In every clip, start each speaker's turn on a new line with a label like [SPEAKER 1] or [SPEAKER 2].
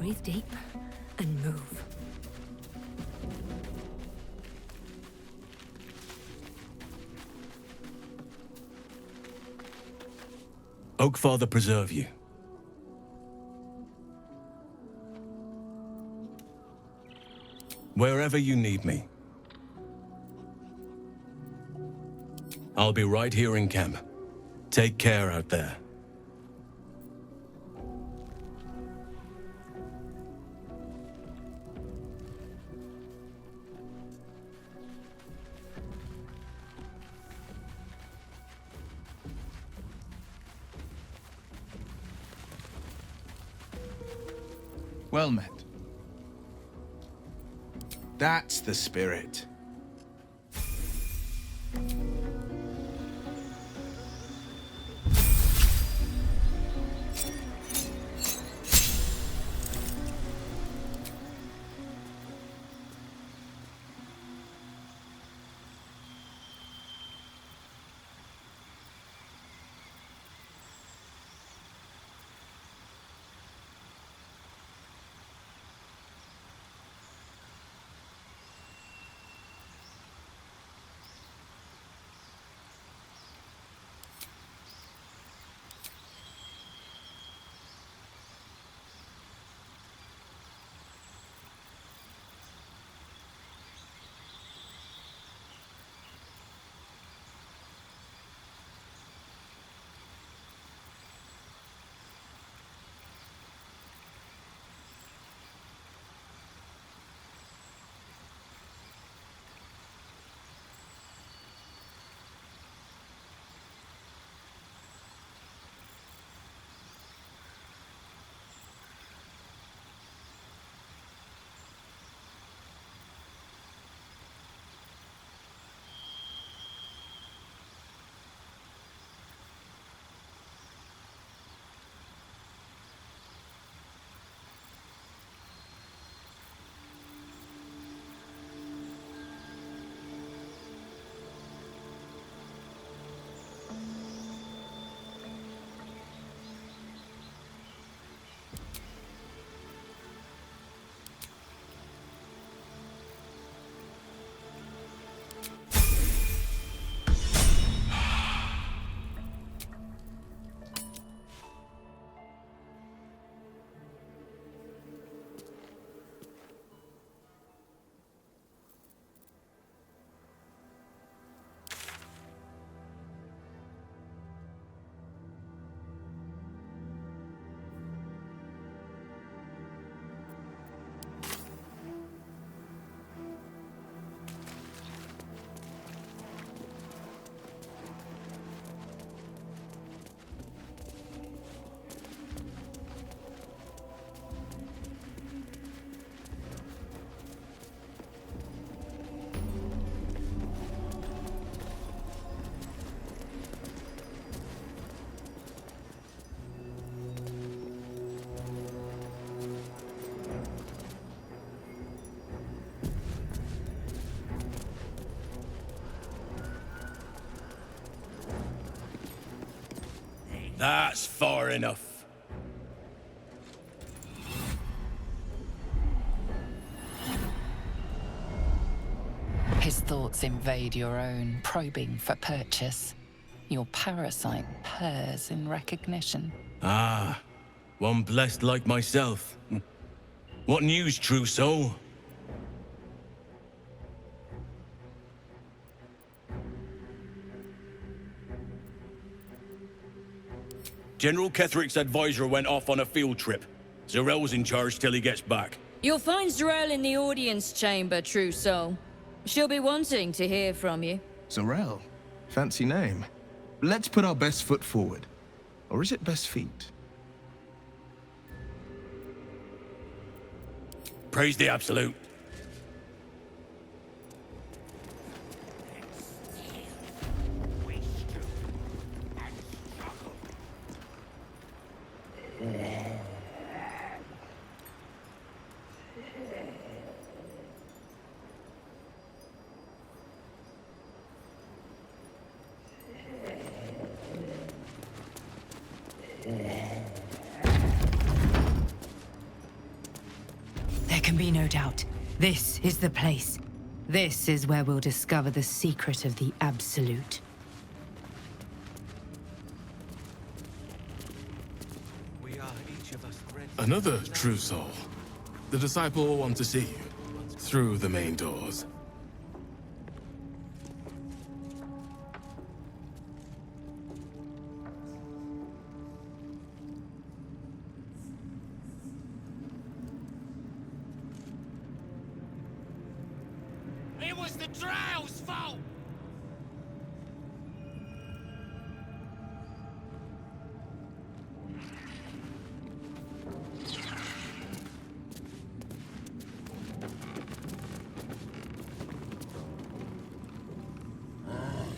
[SPEAKER 1] Breathe deep and move.
[SPEAKER 2] Oakfather preserve you. Wherever you need me. I'll be right here in camp. Take care out there.
[SPEAKER 3] Well met. That's the spirit.
[SPEAKER 2] That's far enough.
[SPEAKER 4] His thoughts invade your own, probing for purchase. Your parasite purrs in recognition.
[SPEAKER 2] Ah, one blessed like myself. What news, true soul? General Ketherick's advisor went off on a field trip. Zarel's in charge till he gets back.
[SPEAKER 5] You'll find Zarel in the audience chamber, true soul. She'll be wanting to hear from you.
[SPEAKER 3] Zarel. Fancy name. Let's put our best foot forward. Or is it best feet?
[SPEAKER 2] Praise the Absolute.
[SPEAKER 1] can be no doubt. This is the place. This is where we'll discover the secret of the Absolute.
[SPEAKER 6] Another true soul. The disciple will want to see you. Through the main doors.
[SPEAKER 7] It was the Drow's fault!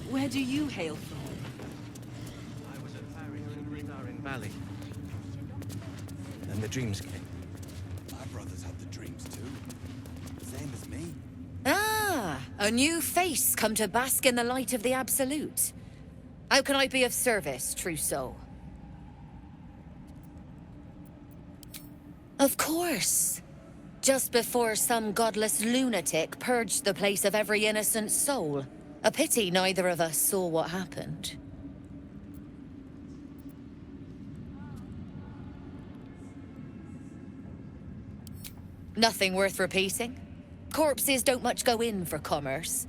[SPEAKER 8] Where do you hail from?
[SPEAKER 7] I was at Aria Valley. Then the dreams came.
[SPEAKER 9] My brothers had the dreams too. Same as me.
[SPEAKER 10] Ah, a new face come to bask in the light of the Absolute. How can I be of service, true soul? Of course. Just before some godless lunatic purged the place of every innocent soul. A pity neither of us saw what happened. Nothing worth repeating. Corpses don't much go in for commerce.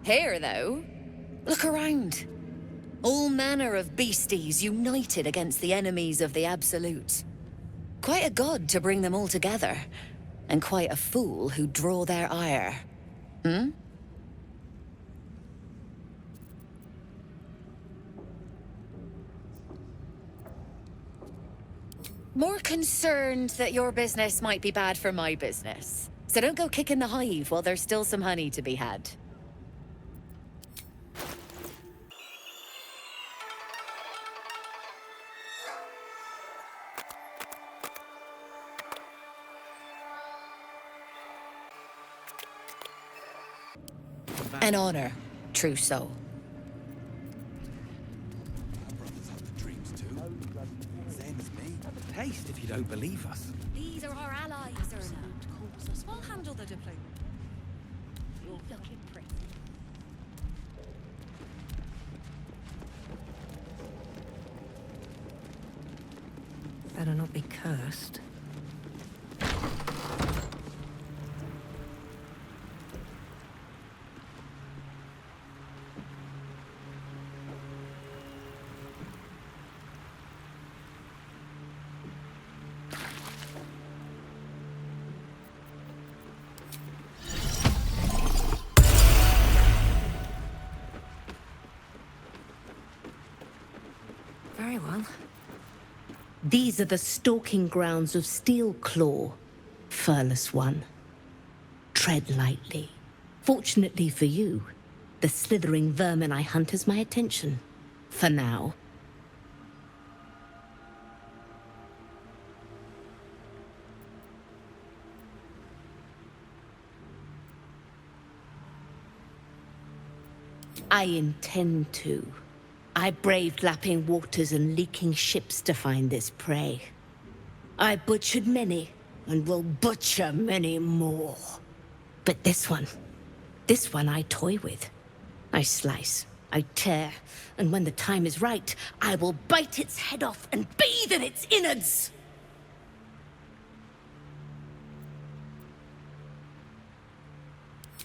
[SPEAKER 10] Here, though, look around. All manner of beasties united against the enemies of the Absolute. Quite a god to bring them all together, and quite a fool who'd draw their ire. Hmm? More concerned that your business might be bad for my business. So don't go kicking the hive while there's still some honey to be had. An honor, true soul.
[SPEAKER 9] My brothers had the dreams too. Same as me.
[SPEAKER 7] Taste if you don't believe us.
[SPEAKER 10] These are our allies, Erna. Calls us. We'll handle the diplomacy. You're looking pretty.
[SPEAKER 1] Better not be cursed. Very well.
[SPEAKER 8] These are the stalking grounds of Steel Claw, furless one. Tread lightly. Fortunately for you, the slithering vermin I hunt has my attention. For now. I intend to. I braved lapping waters and leaking ships to find this prey. I butchered many, and will butcher many more. But this one I toy with. I slice, I tear, and when the time is right, I will bite its head off and bathe in its innards!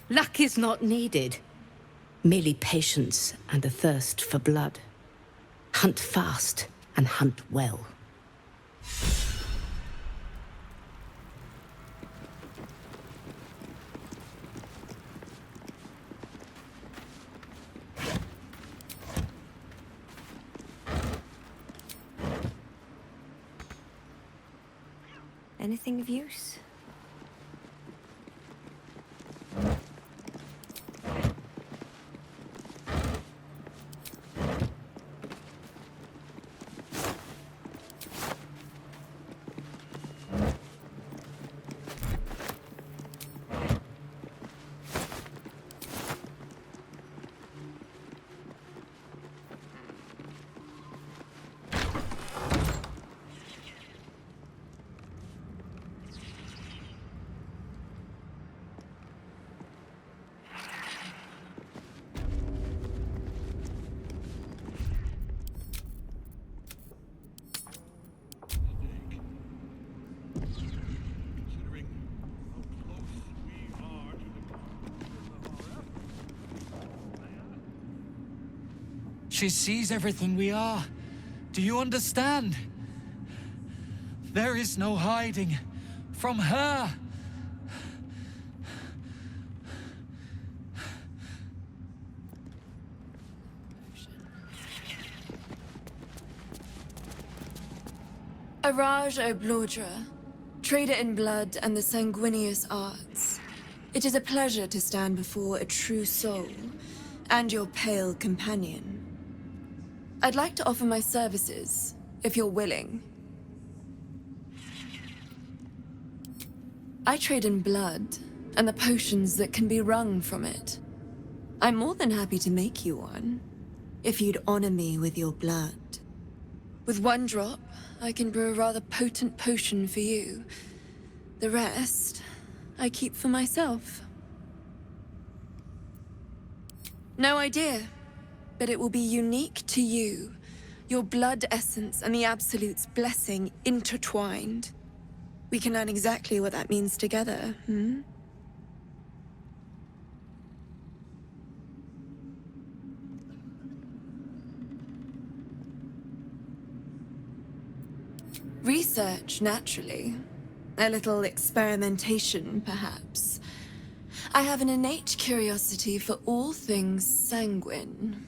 [SPEAKER 8] Luck is not needed. Merely patience and a thirst for blood. Hunt fast and hunt well.
[SPEAKER 1] Anything of use?
[SPEAKER 11] She sees everything we are. Do you understand? There is no hiding from her.
[SPEAKER 12] Araj O'Blordra, trader in blood and the sanguineous arts. It is a pleasure to stand before a true soul, and your pale companion. I'd like to offer my services, if you're willing. I trade in blood, and the potions that can be wrung from it. I'm more than happy to make you one, if you'd honor me with your blood. With one drop, I can brew a rather potent potion for you. The rest, I keep for myself. No idea, but it will be unique to you. Your blood essence and the Absolute's blessing intertwined. We can learn exactly what that means together, hmm? Research, naturally. A little experimentation, perhaps. I have an innate curiosity for all things sanguine.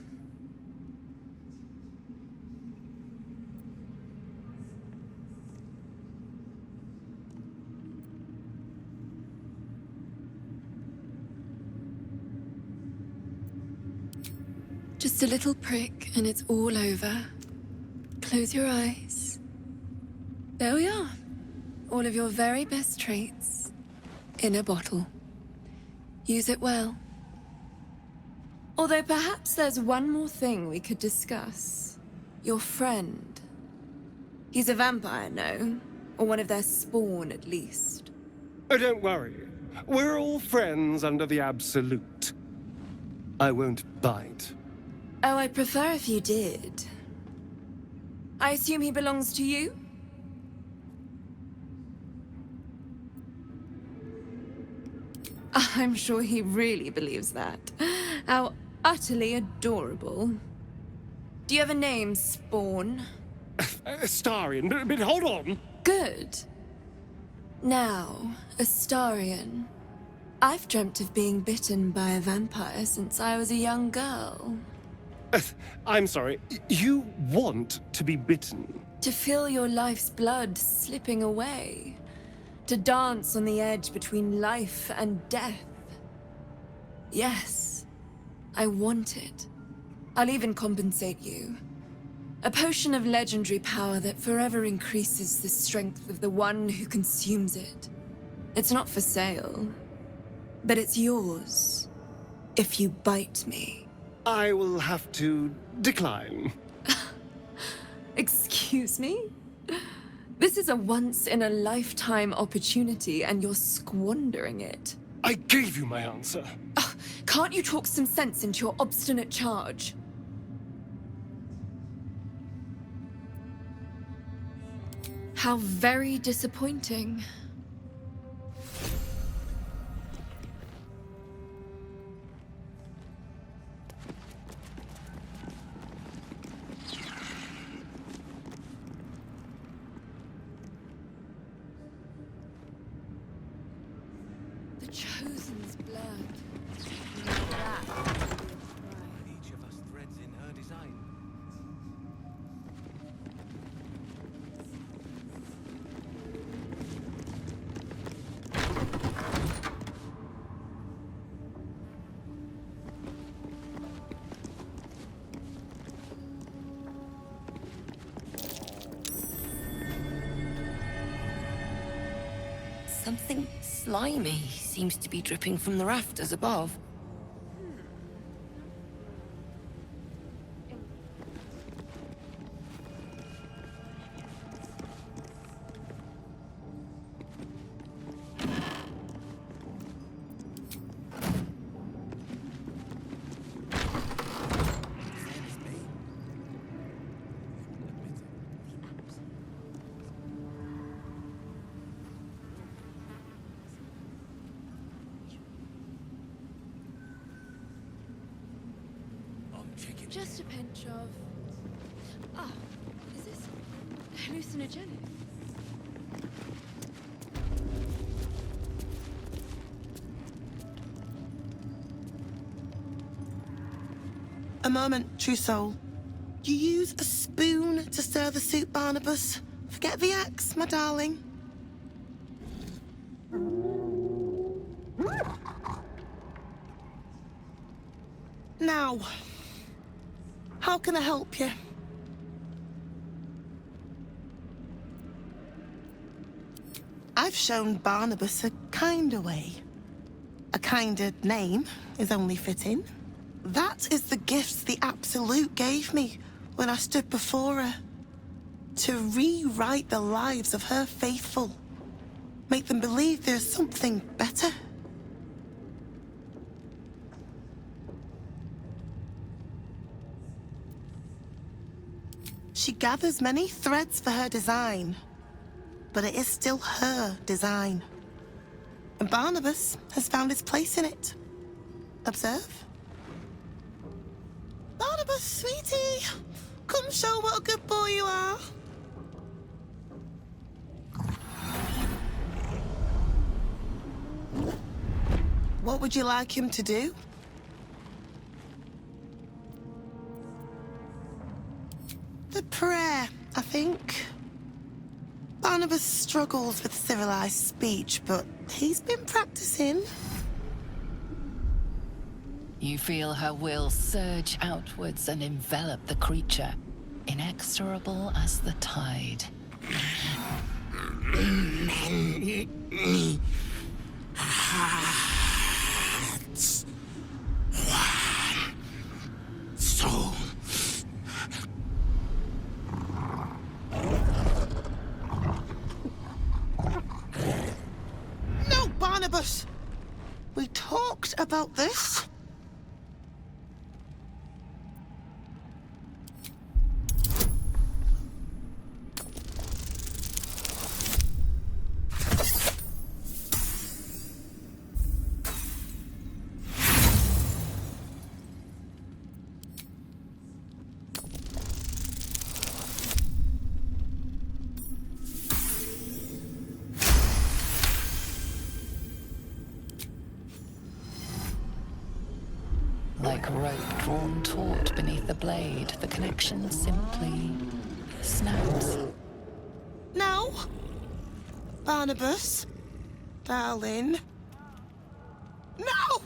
[SPEAKER 12] Just a little prick and it's all over. Close your eyes. There we are. All of your very best traits in a bottle. Use it well. Although perhaps there's one more thing we could discuss. Your friend. He's a vampire, no? Or one of their spawn, at least.
[SPEAKER 7] Oh, don't worry. We're all friends under the Absolute. I won't bite.
[SPEAKER 12] Oh, I'd prefer if you did. I assume he belongs to you? I'm sure he really believes that. How utterly adorable. Do you have a name, Spawn?
[SPEAKER 7] Astarion, but hold on.
[SPEAKER 12] Good. Now, Astarion. I've dreamt of being bitten by a vampire since I was a young girl.
[SPEAKER 7] I'm sorry, you want to be bitten?
[SPEAKER 12] To feel your life's blood slipping away. To dance on the edge between life and death. Yes, I want it. I'll even compensate you. A potion of legendary power that forever increases the strength of the one who consumes it. It's not for sale, but it's yours, if you bite me.
[SPEAKER 7] I will have to decline.
[SPEAKER 12] Excuse me? This is a once-in-a-lifetime opportunity, and you're squandering it.
[SPEAKER 7] I gave you my answer.
[SPEAKER 12] Can't you talk some sense into your obstinate charge? How very disappointing. The Chosen's blood.
[SPEAKER 9] Each of us threads in her design.
[SPEAKER 13] Something slimy seems to be dripping from the rafters above.
[SPEAKER 12] Just a pinch of... Ah, is this hallucinogenic?
[SPEAKER 14] A moment, true soul. You use a spoon to stir the soup, Barnabas. Forget the axe, my darling. Now, how can I help you? I've shown Barnabas a kinder way. A kinder name is only fitting. That is the gifts the Absolute gave me when I stood before her. To rewrite the lives of her faithful. Make them believe there's something better. She gathers many threads for her design, but it is still her design. And Barnabas has found his place in it. Observe. Barnabas, sweetie, come show what a good boy you are. What would you like him to do? The prayer, I think. Barnabas struggles with civilized speech, but he's been practicing.
[SPEAKER 4] You feel her will surge outwards and envelop the creature, inexorable as the tide.
[SPEAKER 14] Hearts. One. Soul. No, Barnabas! We talked about this.
[SPEAKER 4] Like rope drawn taut beneath the blade, the connection simply snaps.
[SPEAKER 14] No! Barnabas, darling. No!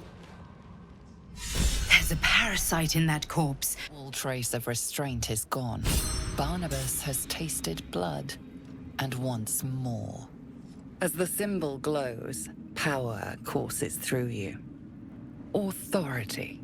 [SPEAKER 1] There's a parasite in that corpse.
[SPEAKER 4] All trace of restraint is gone. Barnabas has tasted blood, and wants more. As the symbol glows, power courses through you. Authority.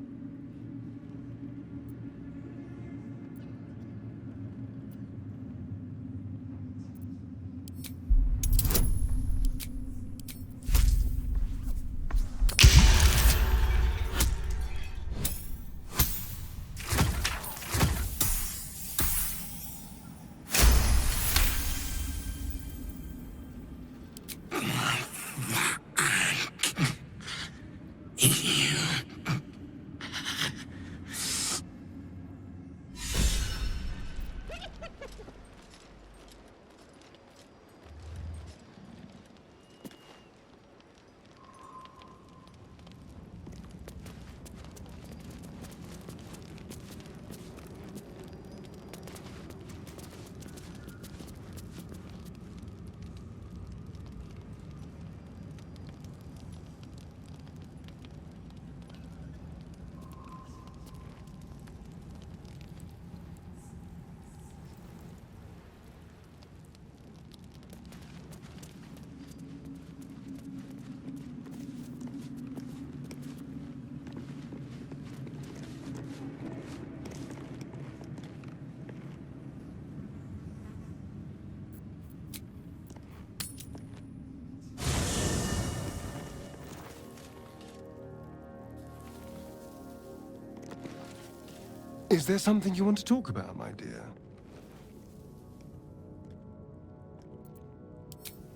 [SPEAKER 7] Is there something you want to talk about, my dear?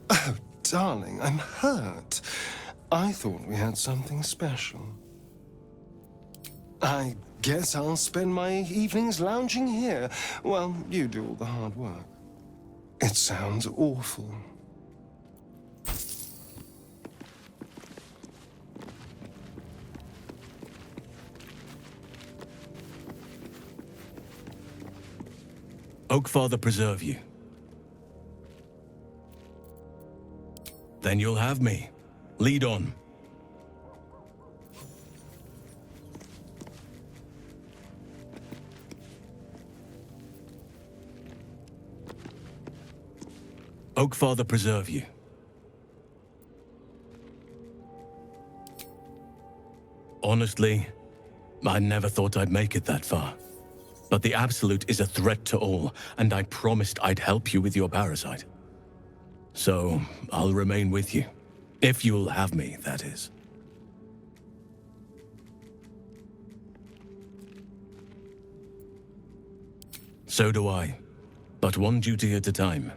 [SPEAKER 7] Oh, darling, I'm hurt. I thought we had something special. I guess I'll spend my evenings lounging here while you do all the hard work. It sounds awful.
[SPEAKER 2] Oakfather preserve you. Then you'll have me. Lead on. Oakfather preserve you. Honestly, I never thought I'd make it that far. But the Absolute is a threat to all, and I promised I'd help you with your parasite. So, I'll remain with you. If you'll have me, that is. So do I. But one duty at a time.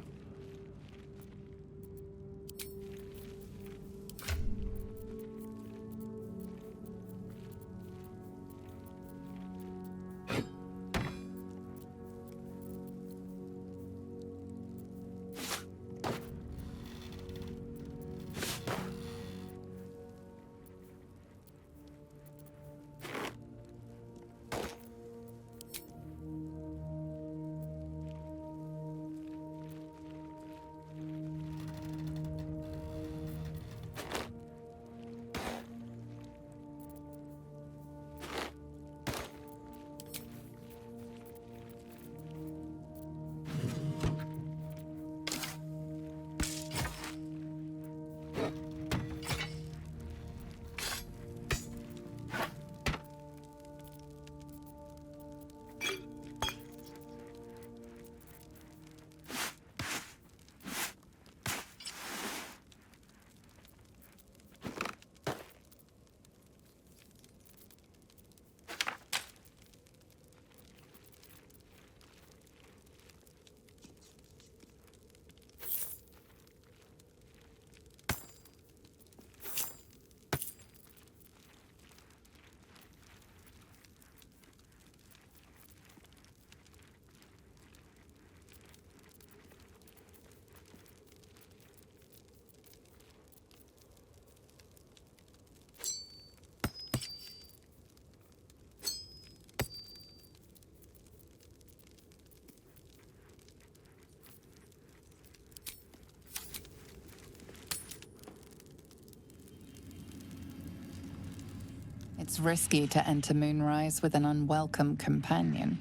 [SPEAKER 4] It's risky to enter Moonrise with an unwelcome companion.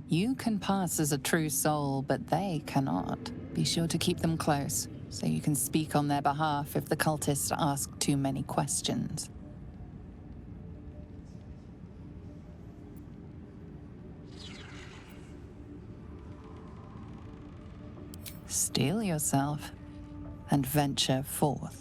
[SPEAKER 4] You can pass as a true soul, but they cannot. Be sure to keep them close, so you can speak on their behalf if the cultists ask too many questions. Steel yourself and venture forth.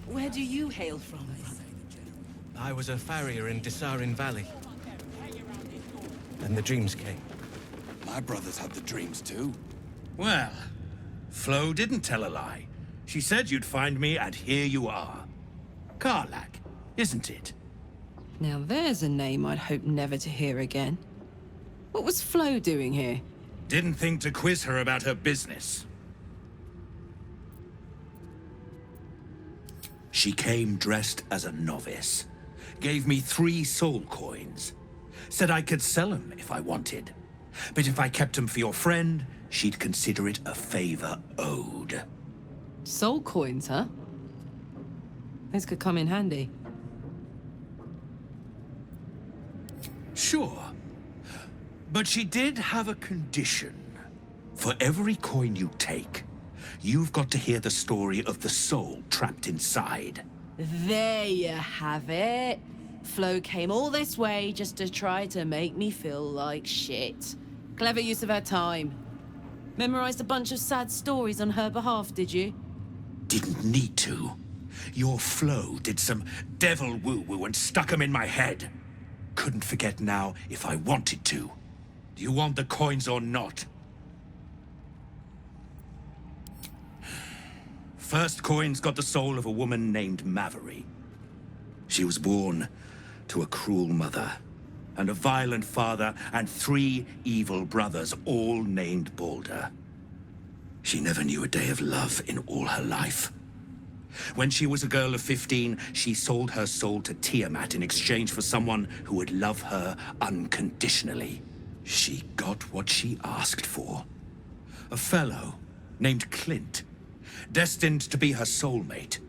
[SPEAKER 13] Where do you hail from?
[SPEAKER 15] I was a farrier in Desarin Valley. And the dreams came.
[SPEAKER 9] My brothers had the dreams too.
[SPEAKER 16] Well, Flo didn't tell a lie. She said you'd find me, and here you are. Karlach, isn't it?
[SPEAKER 1] Now there's a name I'd hope never to hear again. What was Flo doing here?
[SPEAKER 16] Didn't think to quiz her about her business. She came dressed as a novice. Gave me 3 soul coins. Said I could sell them if I wanted. But if I kept them for your friend, she'd consider it a favor owed.
[SPEAKER 1] Soul coins, huh? This could come in handy.
[SPEAKER 16] Sure. But she did have a condition. For every coin you take, you've got to hear the story of the soul trapped inside.
[SPEAKER 1] There you have it. Flo came all this way just to try to make me feel like shit. Clever use of her time. Memorized a bunch of sad stories on her behalf, did you?
[SPEAKER 16] Didn't need to. Your Flo did some devil woo-woo and stuck 'em in my head. Couldn't forget now if I wanted to. Do you want the coins or not? First coin's got the soul of a woman named Maveri. She was born to a cruel mother, and a violent father, and 3 evil brothers, all named Baldur. She never knew a day of love in all her life. When she was a girl of 15, she sold her soul to Tiamat in exchange for someone who would love her unconditionally. She got what she asked for. A fellow named Clint, destined to be her soulmate.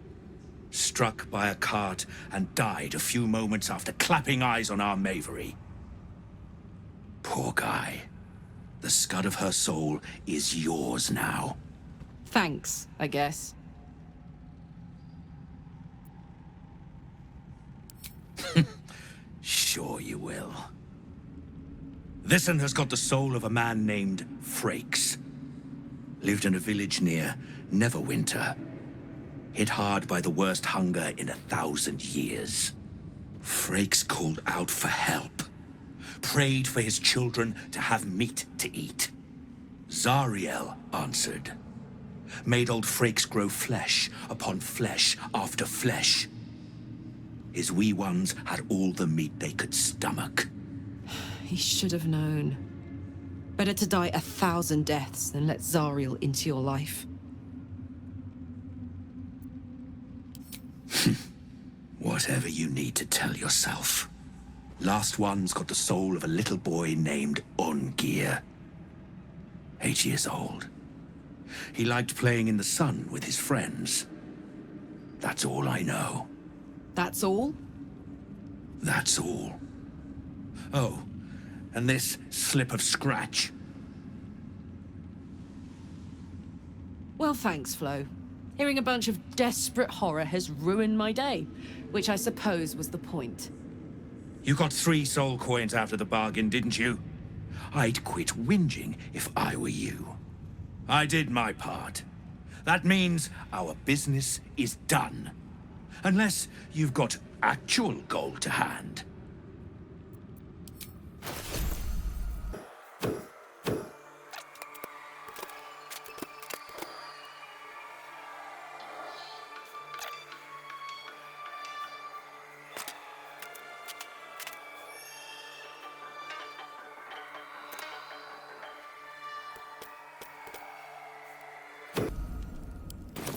[SPEAKER 16] Struck by a cart and died a few moments after clapping eyes on our Maveri. Poor guy. The scud of her soul is yours now.
[SPEAKER 1] Thanks, I guess.
[SPEAKER 16] Sure you will. This'n has got the soul of a man named Frakes. Lived in a village near Neverwinter. Hit hard by the worst hunger in 1,000 years. Frakes called out for help. Prayed for his children to have meat to eat. Zariel answered. Made old Frakes grow flesh upon flesh after flesh. His wee ones had all the meat they could stomach.
[SPEAKER 1] He should have known. Better to die 1,000 deaths than let Zariel into your life.
[SPEAKER 16] Whatever you need to tell yourself. Last one's got the soul of a little boy named Ungir. 8 years old. He liked playing in the sun with his friends. That's all I know.
[SPEAKER 1] That's all?
[SPEAKER 16] That's all. Oh, and this slip of scratch.
[SPEAKER 1] Well, thanks, Flo. Hearing a bunch of desperate horror has ruined my day, which I suppose was the point.
[SPEAKER 16] You got 3 soul coins after the bargain, didn't you? I'd quit whinging if I were you. I did my part. That means our business is done. Unless you've got actual gold to hand.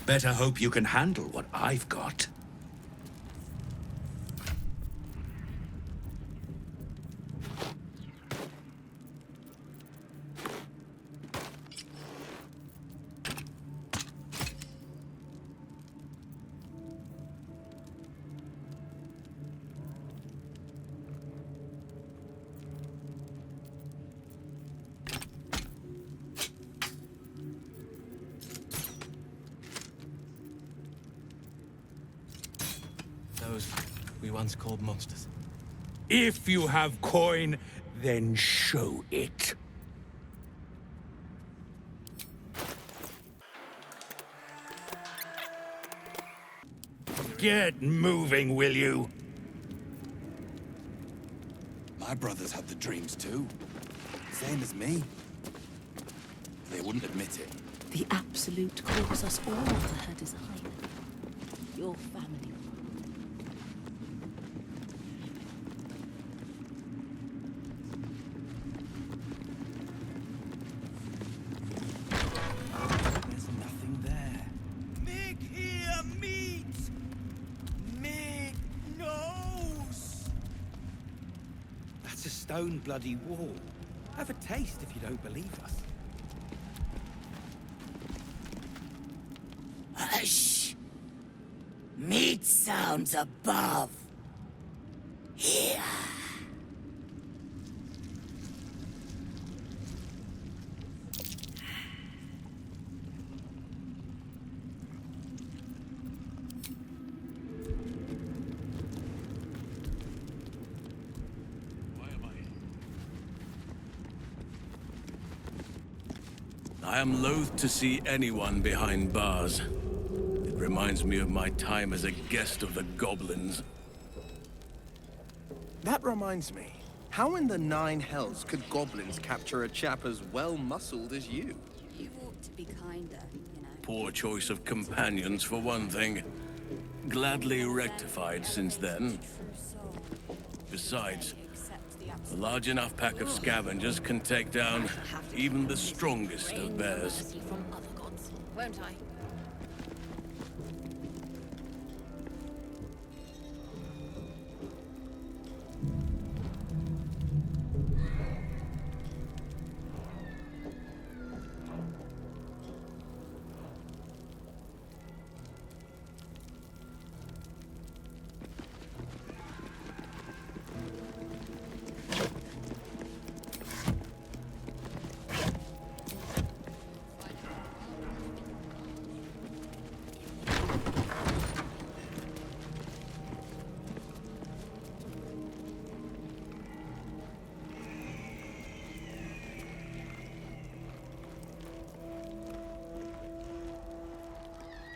[SPEAKER 16] Better hope you can handle what I've got.
[SPEAKER 15] Those we once called monsters.
[SPEAKER 16] If you have coin, then show it. Get moving, will you?
[SPEAKER 9] My brothers had the dreams too. Same as me. They wouldn't admit it.
[SPEAKER 8] The Absolute calls us all to her design. Your family.
[SPEAKER 9] stone bloody wall. Have a taste if you don't believe us.
[SPEAKER 8] Hush! Meat sounds above. Here.
[SPEAKER 2] I am loath to see anyone behind bars. It reminds me of my time as a guest of the goblins.
[SPEAKER 3] That reminds me. How in the nine hells could goblins capture a chap as well-muscled as you?
[SPEAKER 17] You ought to be kinder, you know.
[SPEAKER 2] Poor choice of companions, for one thing. Gladly rectified since then. Besides, a large enough pack of scavengers can take down even the strongest of bears.
[SPEAKER 10] Won't I?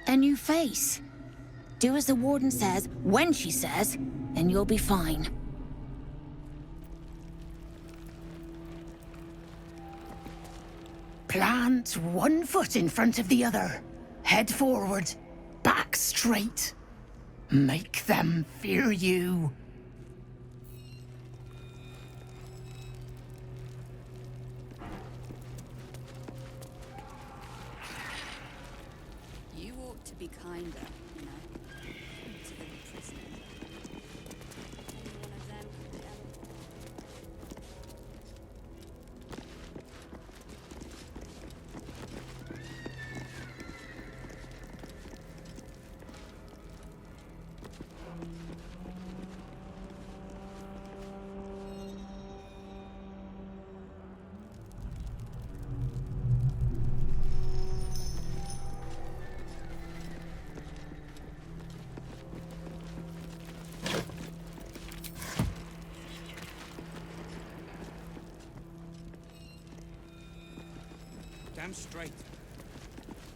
[SPEAKER 8] A new face. Do as the warden says, when she says, and you'll be fine. Plant one foot in front of the other. Head forward. Back straight. Make them fear you.
[SPEAKER 17] You ought to be kinder, you know. To the prisoners. One of them could tell.
[SPEAKER 9] Damn straight.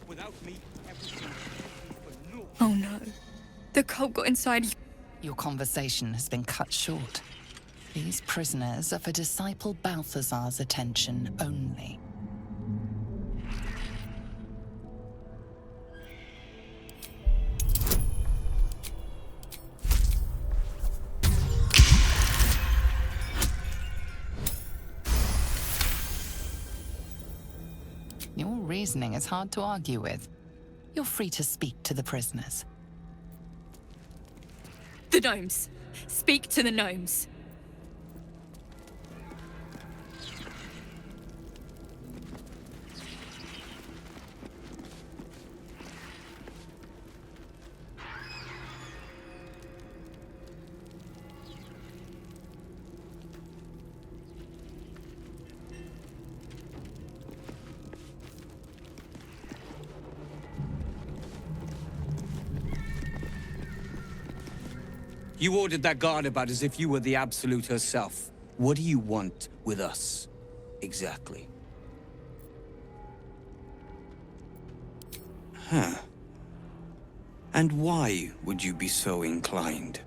[SPEAKER 9] Without me, everything for naught.
[SPEAKER 12] Oh no. The cult got inside.
[SPEAKER 4] Your conversation has been cut short. These prisoners are for Disciple Balthazar's attention only. Your reasoning is hard to argue with. You're free to speak to the prisoners.
[SPEAKER 12] The gnomes. Speak to the gnomes.
[SPEAKER 9] You ordered that guard about as if you were the Absolute herself. What do you want with us, exactly? Huh. And why would you be so inclined?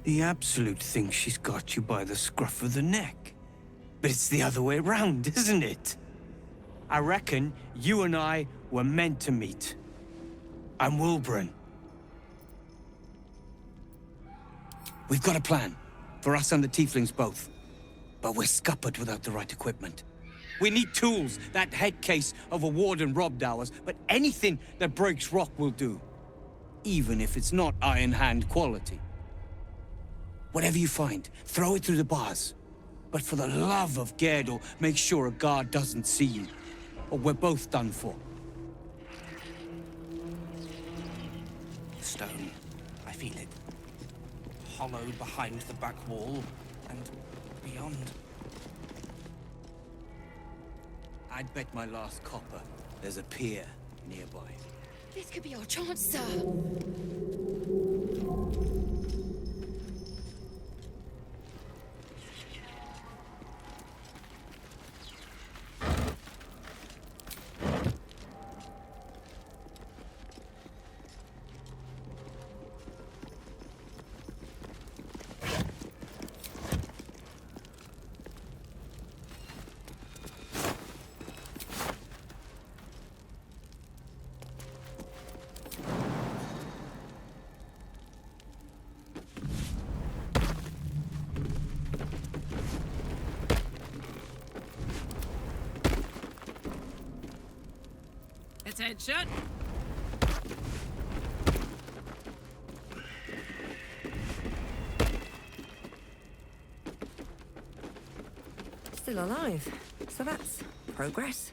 [SPEAKER 9] The Absolute thinks she's got you by the scruff of the neck. But it's the other way around, isn't it? I reckon you and I were meant to meet.
[SPEAKER 18] I'm Wilburn. We've got a plan, for us and the tieflings both. But we're scuppered without the right equipment. We need tools, that head case of a warden robbed ours, but anything that breaks rock will do. Even if it's not Iron Hand quality. Whatever you find, throw it through the bars. But for the love of Gerdor, make sure a guard doesn't see you, or we're both done for.
[SPEAKER 19] The stone, I feel it. Hollow behind the back wall, and beyond.
[SPEAKER 18] I'd bet my last copper there's a pier nearby.
[SPEAKER 10] This could be our chance, sir.
[SPEAKER 1] Attention!
[SPEAKER 20] Still alive, so that's progress.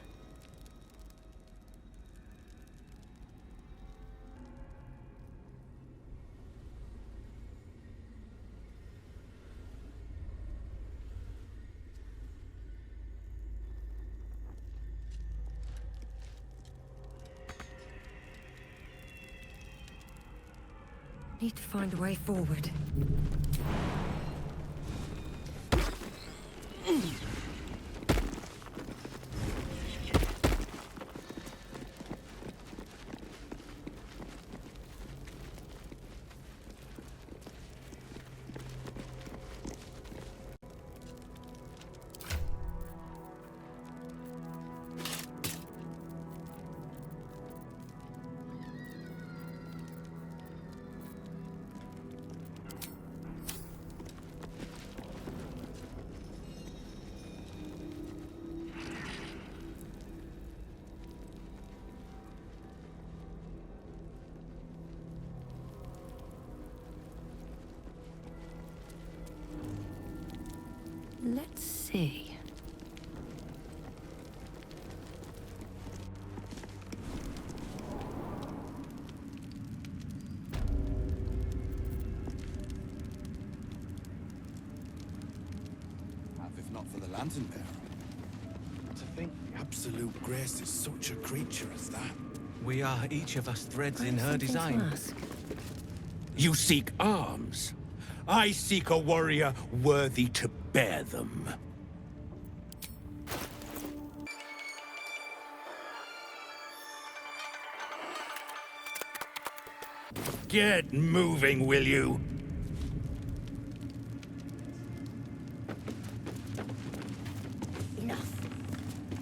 [SPEAKER 20] Need to find a way forward. Let's see.
[SPEAKER 9] If not for the lantern bearer. To think absolute grace is such a creature as that.
[SPEAKER 15] We are each of us threads in her design.
[SPEAKER 16] You seek arms. I seek a warrior worthy to bear them. Get moving, will you?
[SPEAKER 13] Enough.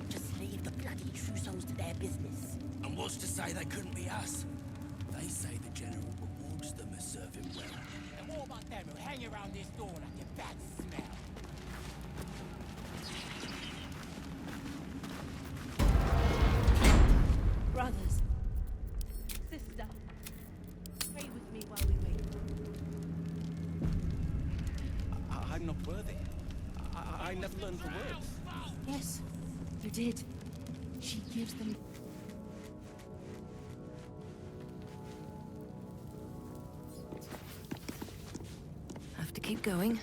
[SPEAKER 13] Just leave the bloody trousseaux to their business.
[SPEAKER 9] And what's to say they couldn't be us? They say the general rewards them as serving well.
[SPEAKER 19] And what about them who hang around this door like a bad smell?
[SPEAKER 1] Brothers, sister, pray with me while we wait.
[SPEAKER 15] I'm not worthy. I never learned the words.
[SPEAKER 1] Yes, you did. She gives them.
[SPEAKER 20] Have to keep going.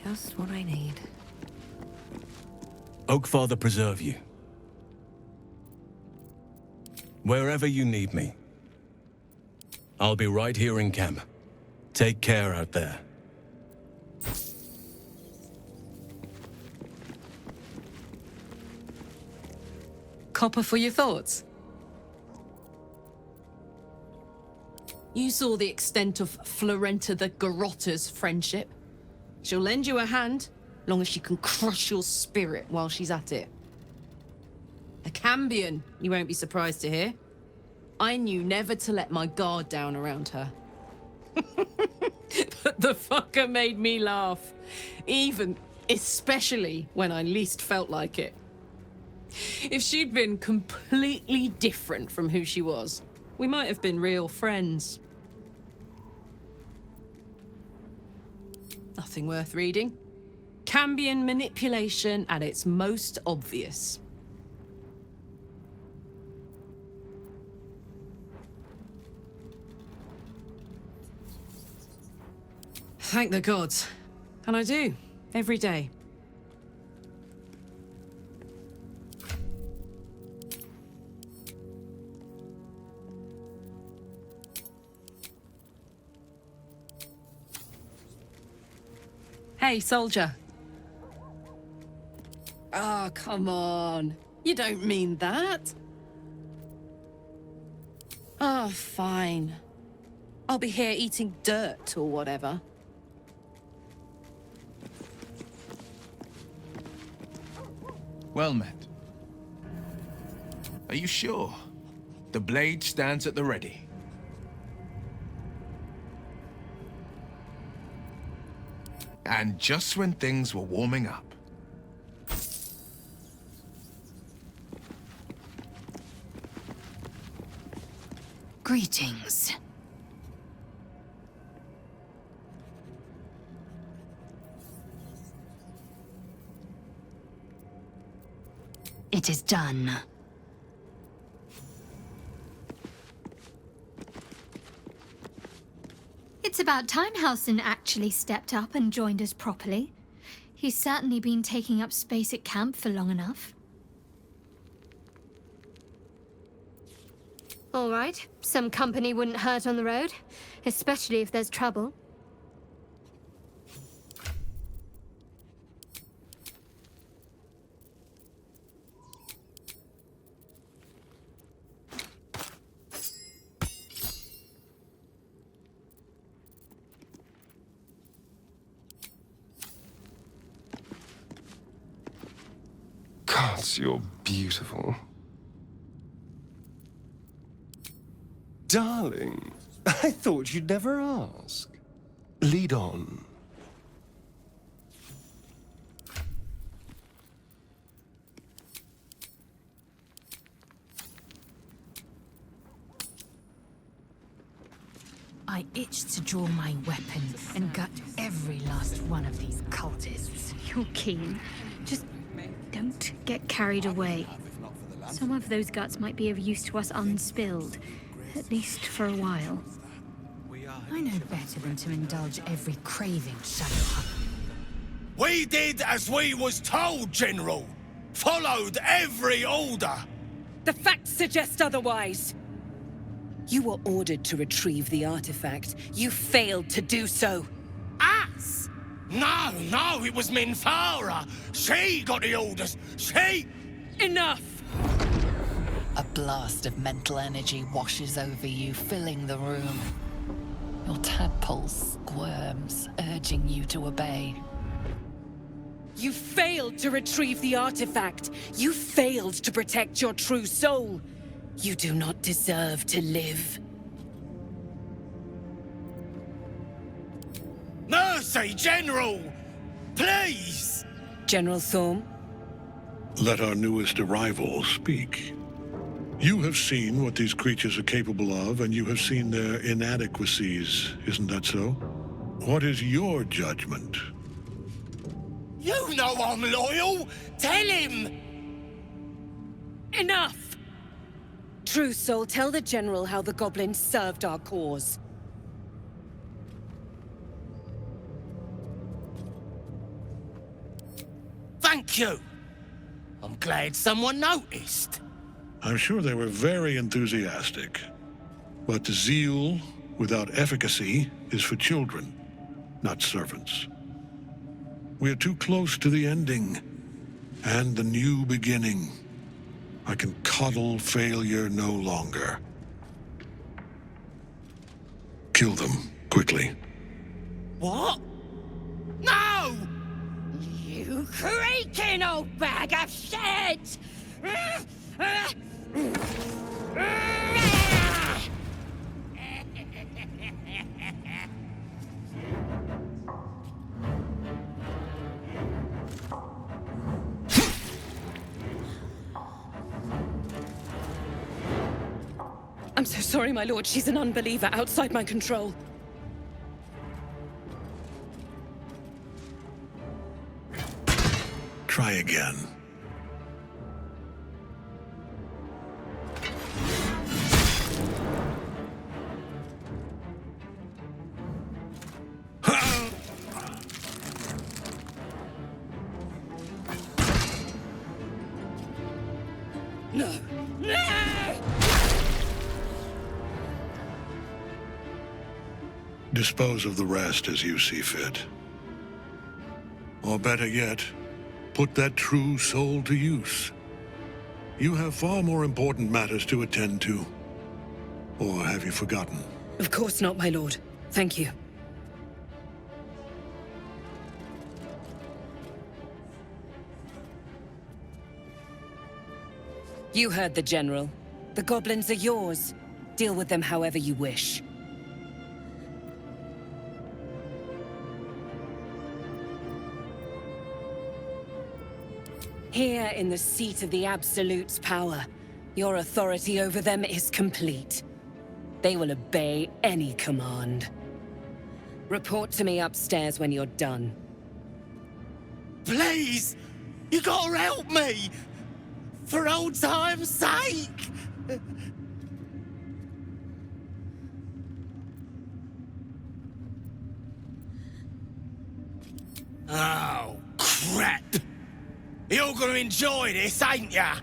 [SPEAKER 20] Just what I need.
[SPEAKER 2] Oakfather preserve you. Wherever you need me, I'll be right here in camp. Take care out there.
[SPEAKER 1] Copper for your thoughts? You saw the extent of Florenta the Garrotta's friendship. She'll lend you a hand, long as she can crush your spirit while she's at it. A Cambion, you won't be surprised to hear. I knew never to let my guard down around her. But the fucker made me laugh. Especially when I least felt like it. If she'd been completely different from who she was, we might have been real friends. Nothing worth reading. Cambion manipulation at its most obvious. Thank the gods. And I do, every day. Hey, soldier. Oh, come on. You don't mean that. Oh, fine. I'll be here eating dirt or whatever.
[SPEAKER 3] Well met. Are you sure? The blade stands at the ready. And just when things were warming up.
[SPEAKER 21] Greetings. It is done.
[SPEAKER 22] It's about time Halsin actually stepped up and joined us properly. He's certainly been taking up space at camp for long enough.
[SPEAKER 23] All right, some company wouldn't hurt on the road, especially if there's trouble.
[SPEAKER 7] Gods, you're beautiful. Darling, I thought you'd never ask. Lead on.
[SPEAKER 21] I itch to draw my weapon and gut every last one of these cultists.
[SPEAKER 22] You're keen. Just don't get carried away. Some of those guts might be of use to us unspilled, at least for a while.
[SPEAKER 21] I know better than to indulge every craving, Shadowheart.
[SPEAKER 24] We did as we was told, General. Followed every order.
[SPEAKER 25] The facts suggest otherwise. You were ordered to retrieve the artifact. You failed to do so.
[SPEAKER 24] Us? No, it was Minthara. She got the orders. She...
[SPEAKER 25] Enough!
[SPEAKER 4] A blast of mental energy washes over you, filling the room. Your tadpole squirms, urging you to obey.
[SPEAKER 25] You failed to retrieve the artifact. You failed to protect your true soul. You do not deserve to live.
[SPEAKER 24] Mercy, General! Please!
[SPEAKER 25] General Thorm?
[SPEAKER 26] Let our newest arrival speak. You have seen what these creatures are capable of, and you have seen their inadequacies, isn't that so? What is your judgment?
[SPEAKER 24] You know I'm loyal! Tell him!
[SPEAKER 25] Enough! True Soul, tell the General how the goblins served our cause.
[SPEAKER 24] Thank you! I'm glad someone noticed.
[SPEAKER 26] I'm sure they were very enthusiastic. But zeal without efficacy is for children, not servants. We are too close to the ending, and the new beginning. I can coddle failure no longer. Kill them, quickly.
[SPEAKER 24] What? No!
[SPEAKER 25] You creaking old bag of shit! I'm so sorry, my lord. She's an unbeliever outside my control.
[SPEAKER 26] Try again.
[SPEAKER 25] No! No!
[SPEAKER 26] Dispose of the rest as you see fit. Or better yet, put that true soul to use. You have far more important matters to attend to. Or have you forgotten?
[SPEAKER 25] Of course not, my lord. Thank you. You heard the General. The goblins are yours. Deal with them however you wish. Here in the seat of the Absolute's power, your authority over them is complete. They will obey any command. Report to me upstairs when you're done.
[SPEAKER 24] Please! You gotta help me! For old time's sake! Oh, crap! You're gonna enjoy this, ain't ya?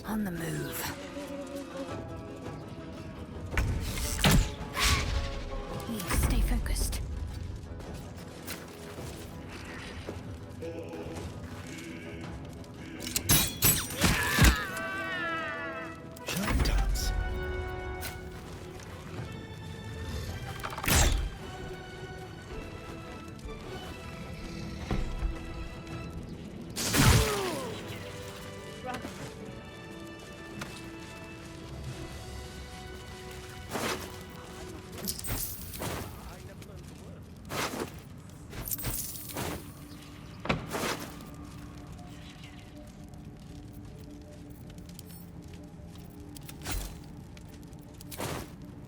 [SPEAKER 20] On the move. Stay focused.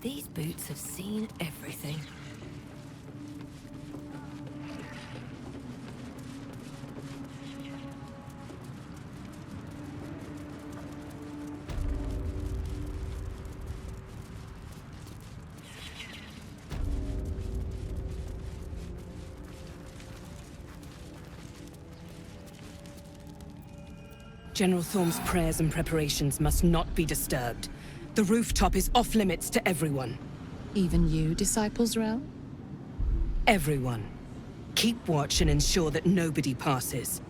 [SPEAKER 20] These boots have seen everything.
[SPEAKER 25] General Thorm's prayers and preparations must not be disturbed. The rooftop is off-limits to everyone.
[SPEAKER 5] Even you, Disciples Drow?
[SPEAKER 25] Everyone. Keep watch and ensure that nobody passes.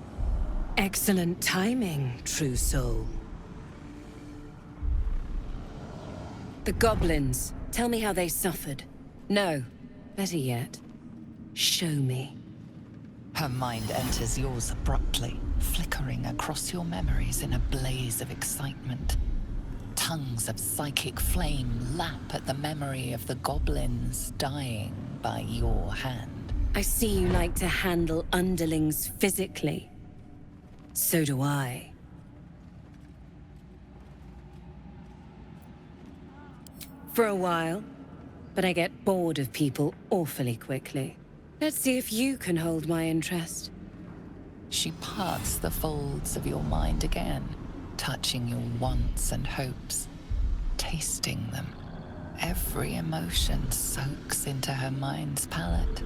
[SPEAKER 25] Excellent timing, true soul. The goblins. Tell me how they suffered. No, better yet, show me.
[SPEAKER 4] Her mind enters yours abruptly, flickering across your memories in a blaze of excitement. Tongues of psychic flame lap at the memory of the goblins dying by your hand.
[SPEAKER 25] I see you like to handle underlings physically. So do I. For a while, but I get bored of people awfully quickly. Let's see if you can hold my interest.
[SPEAKER 4] She parts the folds of your mind again, touching your wants and hopes, tasting them. Every emotion soaks into her mind's palate.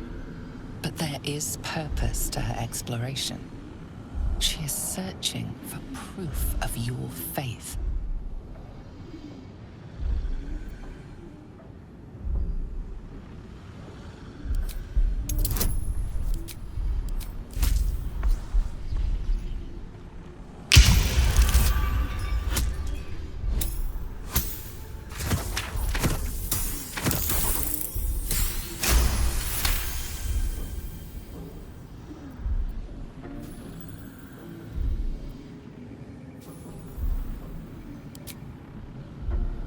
[SPEAKER 4] But there is purpose to her exploration. She is searching for proof of your faith.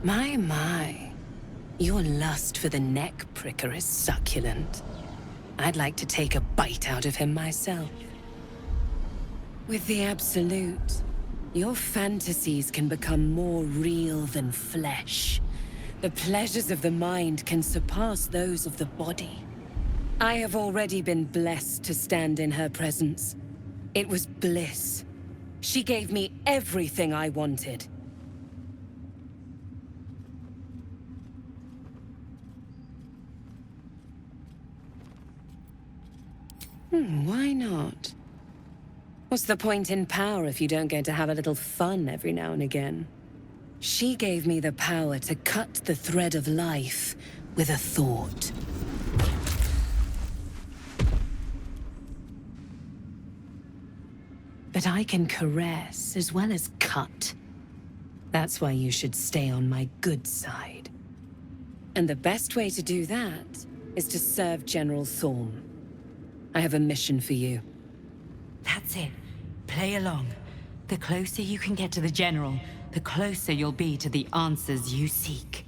[SPEAKER 25] My. Your lust for the neck pricker is succulent. I'd like to take a bite out of him myself. With the Absolute, your fantasies can become more real than flesh. The pleasures of the mind can surpass those of the body. I have already been blessed to stand in her presence. It was bliss. She gave me everything I wanted. Why not? What's the point in power if you don't get to have a little fun every now and again? She gave me the power to cut the thread of life with a thought. But I can caress as well as cut. That's why you should stay on my good side. And the best way to do that is to serve General Thorm. I have a mission for you.
[SPEAKER 6] That's it. Play along. The closer you can get to the General, the closer you'll be to the answers you seek.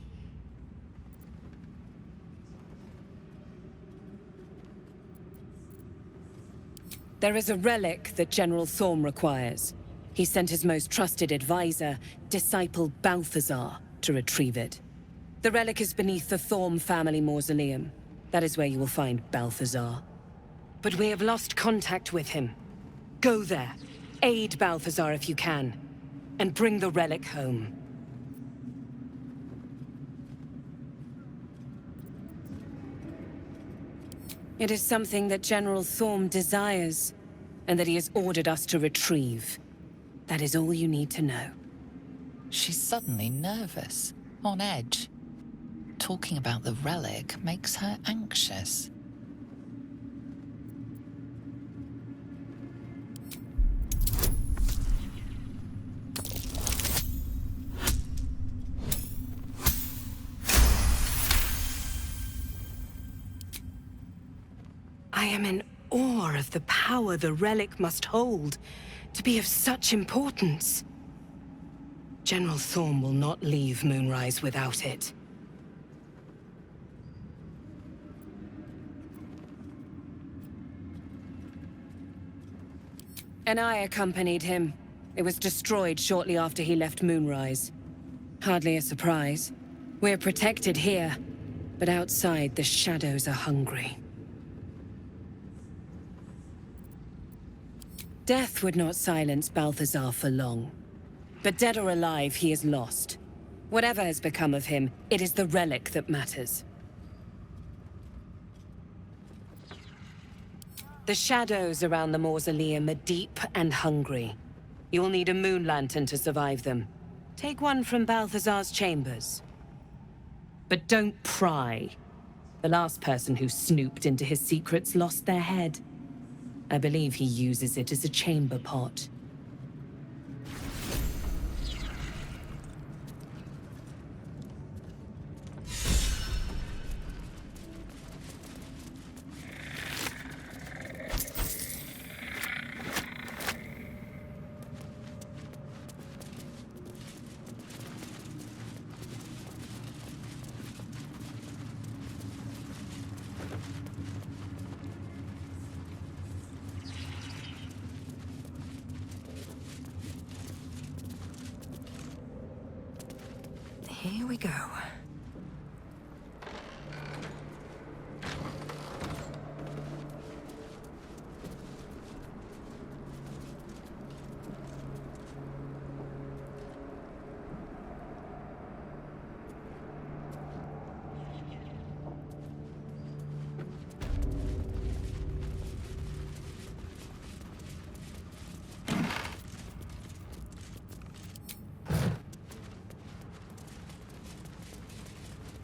[SPEAKER 25] There is a relic that General Thorm requires. He sent his most trusted advisor, disciple Balthazar, to retrieve it. The relic is beneath the Thorm family mausoleum. That is where you will find Balthazar. But we have lost contact with him. Go there, aid Balthazar if you can, and bring the relic home. It is something that General Thorm desires, and that he has ordered us to retrieve. That is all you need to know.
[SPEAKER 4] She's suddenly nervous, on edge. Talking about the relic makes her anxious.
[SPEAKER 25] I am in awe of the power the relic must hold to be of such importance. General Thorm will not leave Moonrise without it. And I accompanied him. It was destroyed shortly after he left Moonrise. Hardly a surprise. We're protected here, but outside the shadows are hungry. Death would not silence Balthazar for long. But dead or alive, he is lost. Whatever has become of him, it is the relic that matters. The shadows around the mausoleum are deep and hungry. You'll need a moon lantern to survive them. Take one from Balthazar's chambers. But don't pry. The last person who snooped into his secrets lost their head. I believe he uses it as a chamber pot.
[SPEAKER 20] Here we go.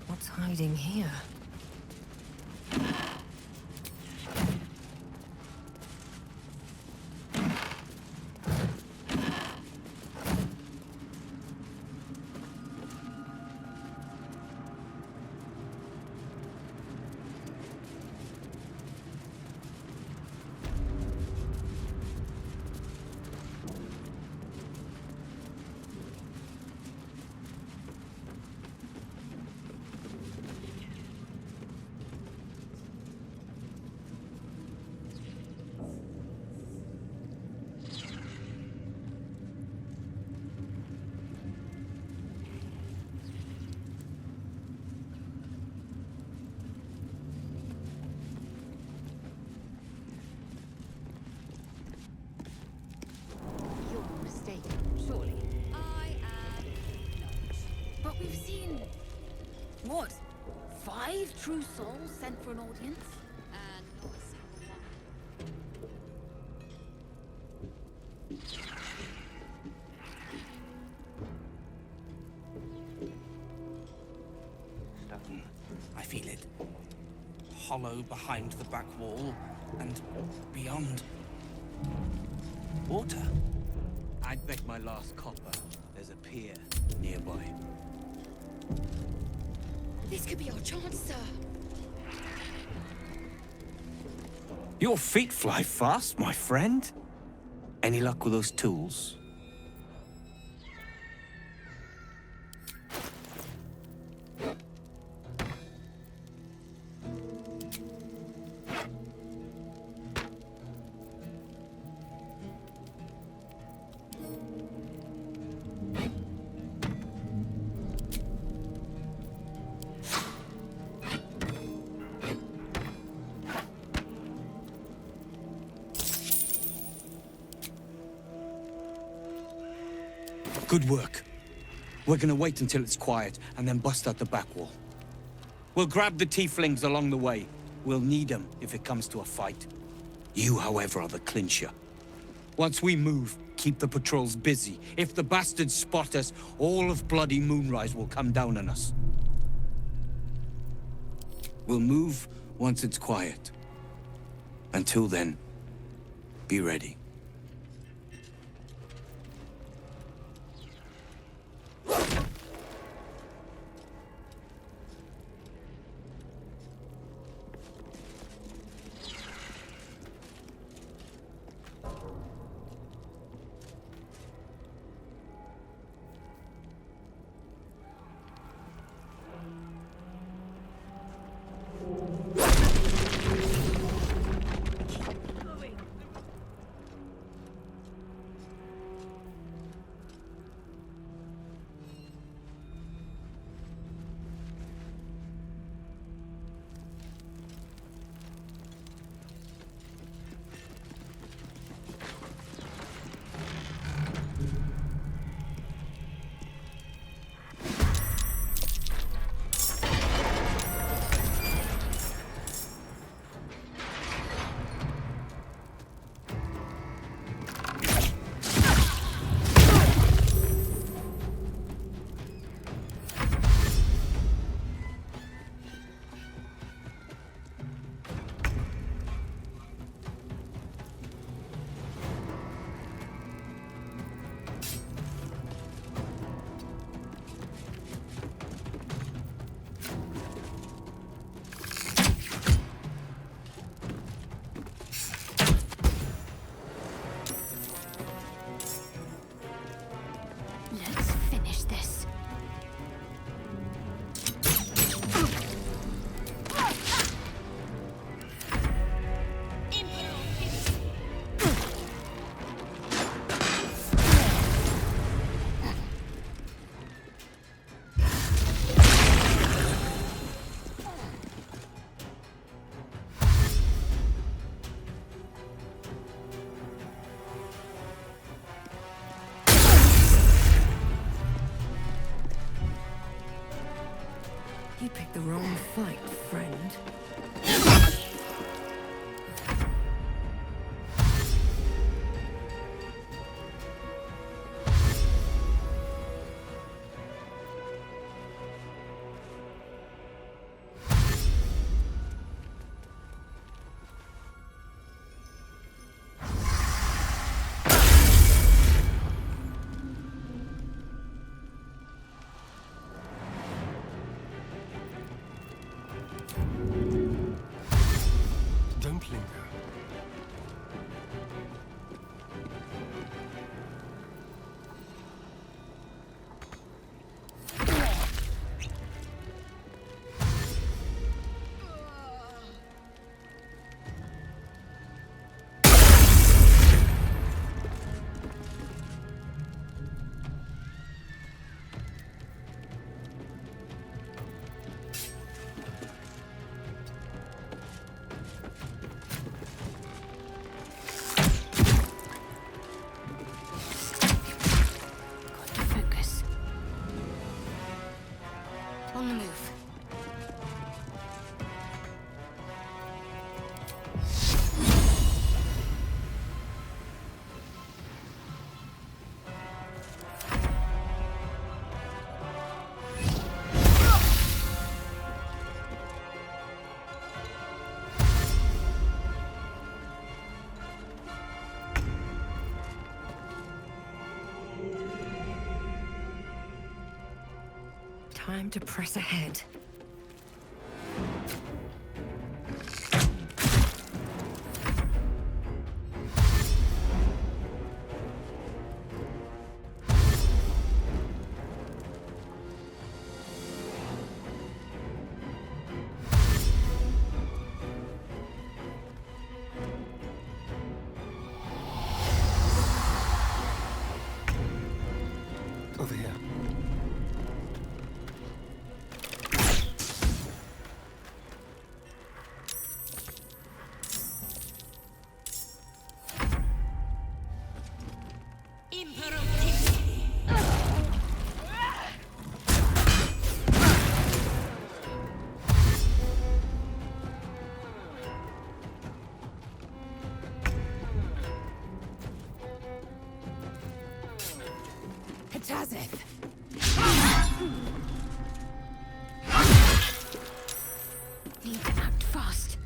[SPEAKER 20] What's hiding here? true soul sent for an audience? And not a single
[SPEAKER 19] one. Stone. I feel it. Hollow behind the back wall, and beyond. Water.
[SPEAKER 15] I'd bet my last copper. There's a pier nearby.
[SPEAKER 10] This could be our chance, sir.
[SPEAKER 19] Your feet fly fast, my friend. Any luck with those tools? Good work. We're gonna wait until it's quiet and then bust out the back wall. We'll grab the tieflings along the way. We'll need them if it comes to a fight. You, however, are the clincher. Once we move, keep the patrols busy. If the bastards spot us, all of bloody Moonrise will come down on us. We'll move once it's quiet. Until then, be ready.
[SPEAKER 21] Let's finish this.
[SPEAKER 20] You picked the wrong fight, friend.
[SPEAKER 25] Time to press ahead.
[SPEAKER 7] Over here.
[SPEAKER 21] Need to act fast.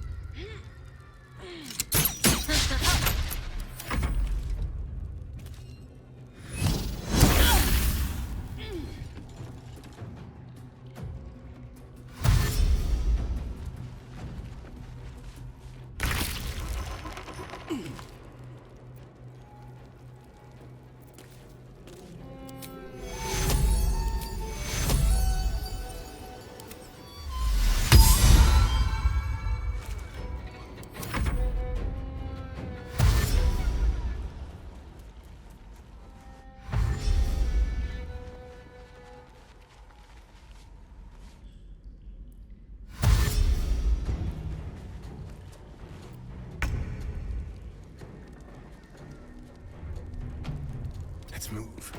[SPEAKER 7] Let's move.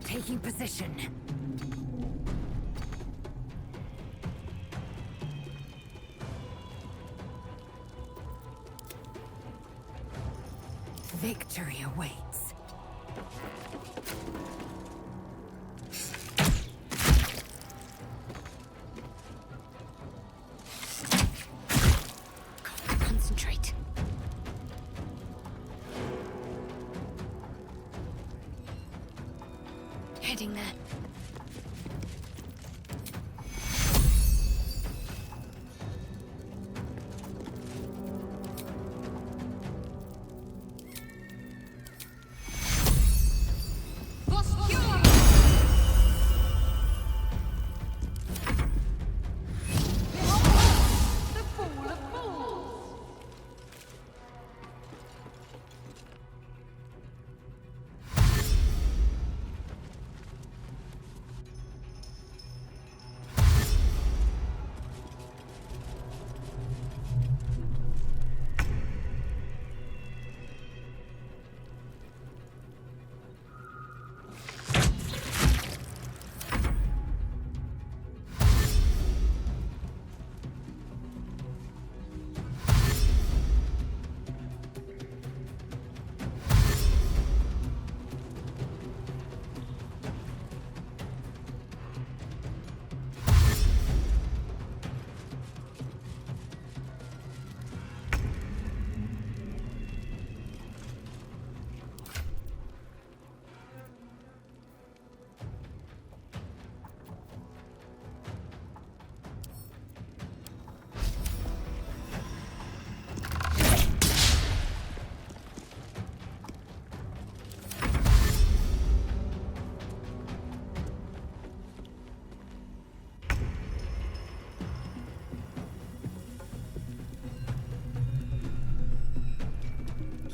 [SPEAKER 21] Taking position. Victory awaits. Concentrate. Heading there.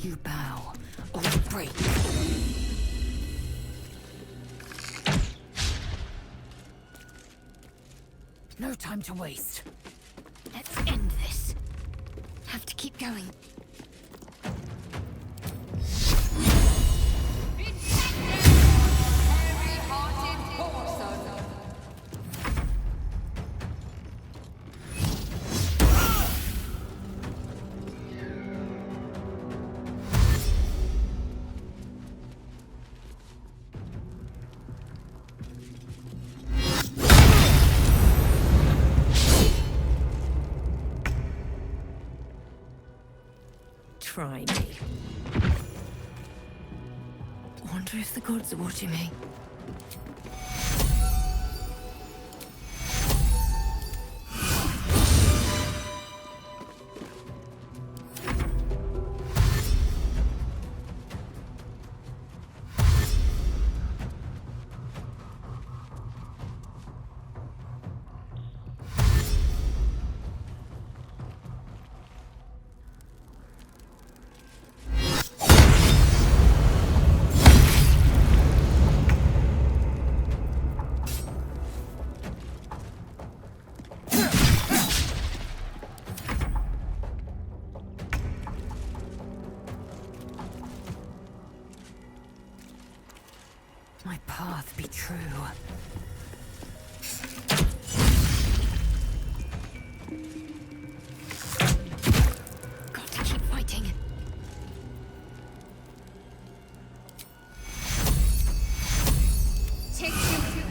[SPEAKER 21] You bow or break. No time to waste. Let's end this. Have to keep going.
[SPEAKER 13] try me. Wonder if the gods are watching me. My path be true. Got to keep fighting.
[SPEAKER 21] Take you.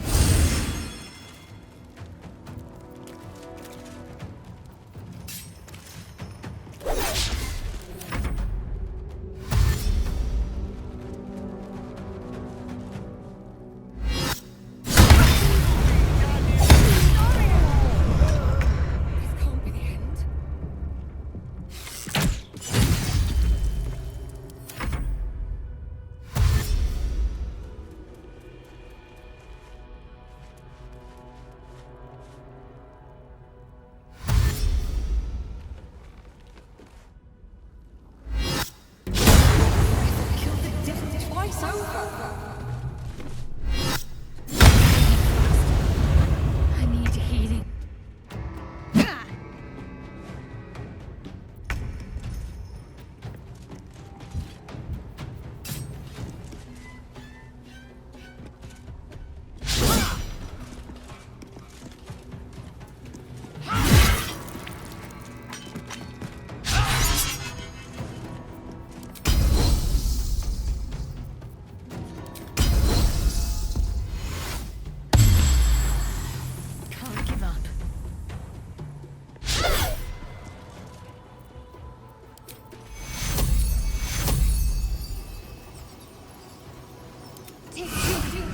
[SPEAKER 21] I need healing. Can't give up. Take you.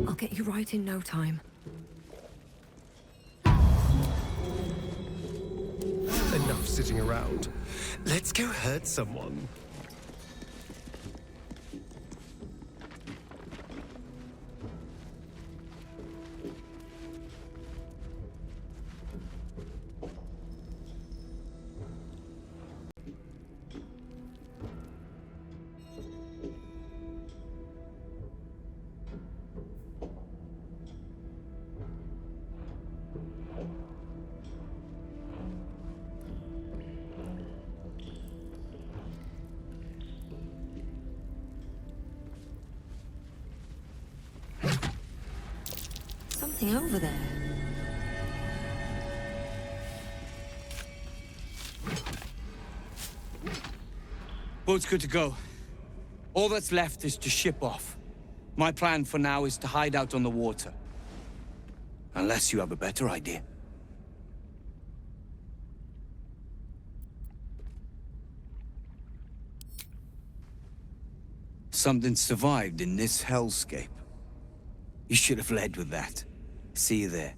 [SPEAKER 13] I'll get you right in no time.
[SPEAKER 8] Enough sitting around. Let's go hurt someone.
[SPEAKER 13] something over there.
[SPEAKER 19] Boat's good to go. All that's left is to ship off. My plan for now is to hide out on the water. Unless you have a better idea. Something survived in this hellscape. You should have led with that. See you there.